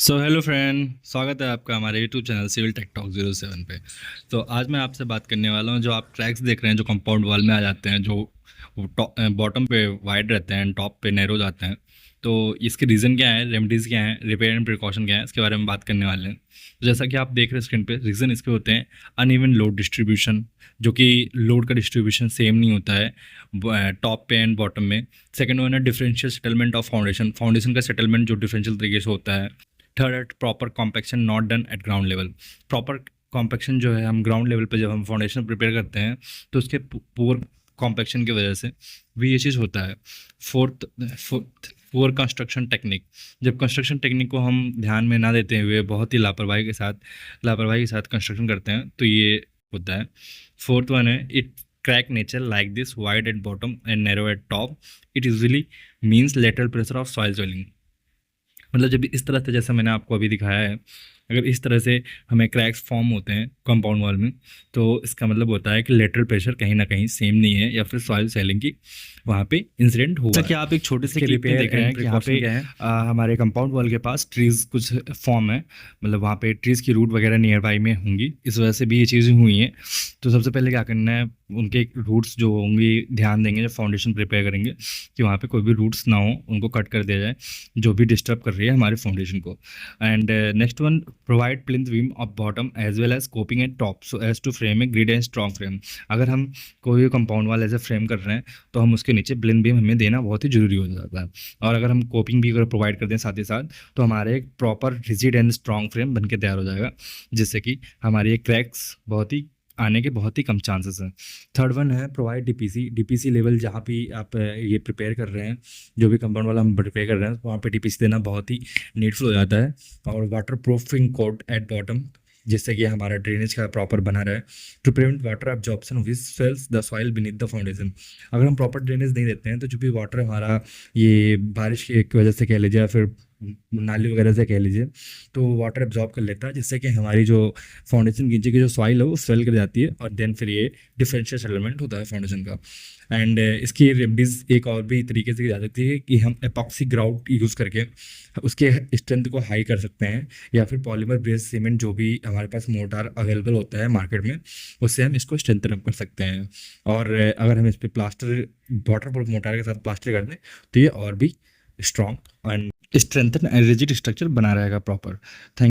So hello friend, स्वागत है आपका हमारे YouTube channel civil tech talk 07 पे। तो आज मैं आपसे बात करने वाला हूँ, जो आप ट्रैक्स देख रहे हैं जो कंपाउंड वॉल में आ जाते हैं, जो बॉटम पे वाइड रहते हैं, टॉप पे नैरो जाते हैं। तो इसके रीज़न क्या है, रेमेडीज़ क्या हैं, रिपेयर एंड प्रिकॉशन क्या है, इसके बारे में बात करने वाले हैं। तो जैसा कि आप देख रहे हैं स्क्रीन पे, रीज़न इसके होते हैं अनइवन लोड डिस्ट्रीब्यूशन, जो कि लोड का डिस्ट्रीब्यूशन सेम नहीं होता है टॉप पे एंड बॉटम में। सेकंड वन है differential settlement of foundation, foundation का सेटलमेंट जो डिफरेंशियल तरीके से होता है। Third, proper compaction not done at ground level. Proper compaction जो है, हम ग्राउंड लेवल पे जब हम फाउंडेशन प्रिपेयर करते हैं तो उसके पुअर कॉम्पेक्शन की वजह से भी ये चीज़ होता है। फोर्थ पुअर कंस्ट्रक्शन टेक्निक, जब कंस्ट्रक्शन टेक्निक को हम ध्यान में ना देते हुए बहुत ही लापरवाही के साथ कंस्ट्रक्शन करते हैं तो ये होता है। फोर्थ वन है it crack nature like this wide at bottom and narrow eight top. It usually means lateral pressure of soil swelling. मतलब जब इस तरह से, जैसा मैंने आपको अभी दिखाया है, अगर इस तरह से हमें क्रैक्स फॉर्म होते हैं कंपाउंड वॉल में, तो इसका मतलब होता है कि लेटरल प्रेशर कहीं ना कहीं सेम नहीं है, या फिर सॉइल सेलिंग की वहाँ पे इंसिडेंट हुआ जैसा है। कि आप एक छोटे से इसके क्लिप में रिपेयर देख रहे एंड हैं कि यहाँ प्रिकॉशन पे क्या है। हमारे कंपाउंड वॉल के पास ट्रीज कुछ फॉर्म है, मतलब वहाँ पे ट्रीज की रूट वगैरह नियर बाई में होंगी, इस वजह से भी ये चीज़ें हुई हैं। तो सबसे पहले क्या करना है, उनके रूट्स जो होंगे ध्यान देंगे जब फाउंडेशन प्रिपेयर करेंगे कि वहाँ पे कोई भी रूट्स ना हो, उनको कट कर दिया जाए जो भी डिस्टर्ब कर रही है हमारे फाउंडेशन को। And next one, provide plinth beam of bottom as well as coping at top so as to frame a grid and strong frame. अगर हम कोई भी कंपाउंड वाल ऐसे फ्रेम कर रहे हैं तो हम उसके नीचे ब्लिंथ बीम हमें देना बहुत ही ज़रूरी हो जाता है। और अगर हम कोपिंग भी अगर प्रोवाइड कर दें साथ ही साथ, तो हमारे एक proper rigid and strong frame बन के तैयार हो जाएगा, जिससे कि हमारी एक क्रैक्स बहुत ही आने के बहुत ही कम चांसेस हैं। थर्ड वन है प्रोवाइड डीपीसी लेवल, जहाँ भी आप ये प्रिपेयर कर रहे हैं, जो भी कंपाउंड वाला हम प्रिपेयर कर रहे हैं, वहाँ पे डीपीसी देना बहुत ही नीडफुल हो जाता है। और waterproofing coat at bottom, जिससे कि हमारा ड्रेनेज का प्रॉपर बना रहे, to prevent water absorption which fails the soil beneath the foundation. अगर हम प्रॉपर ड्रेनेज नहीं देते हैं तो जो भी वाटर हमारा ये बारिश की वजह से कह लीजिए या फिर नाली वगैरह से कह लीजिए, तो वाटर एब्जॉर्ब कर लेता है, जिससे कि हमारी जो फाउंडेशन के नीचे की जो सॉइल है वो स्वेल कर जाती है, और देन फिर ये डिफरेंशियल सेटलमेंट होता है फाउंडेशन का। एंड इसकी रेमडीज एक और भी तरीके से की जा सकती है कि हम एपॉक्सी ग्राउट यूज़ करके उसके स्ट्रेंथ को हाई कर सकते हैं, या फिर पॉलीमर बेस्ड सीमेंट जो भी हमारे पास मोटार अवेलेबल होता है मार्केट में, उससे हम इसको स्ट्रेंथन अप कर सकते हैं। और अगर हम इस पर प्लास्टर, वाटर प्रूफ मोटार के साथ प्लास्टर कर दें तो ये और भी strong and strengthen and rigid structure बना रहेगा प्रॉपर। थैंक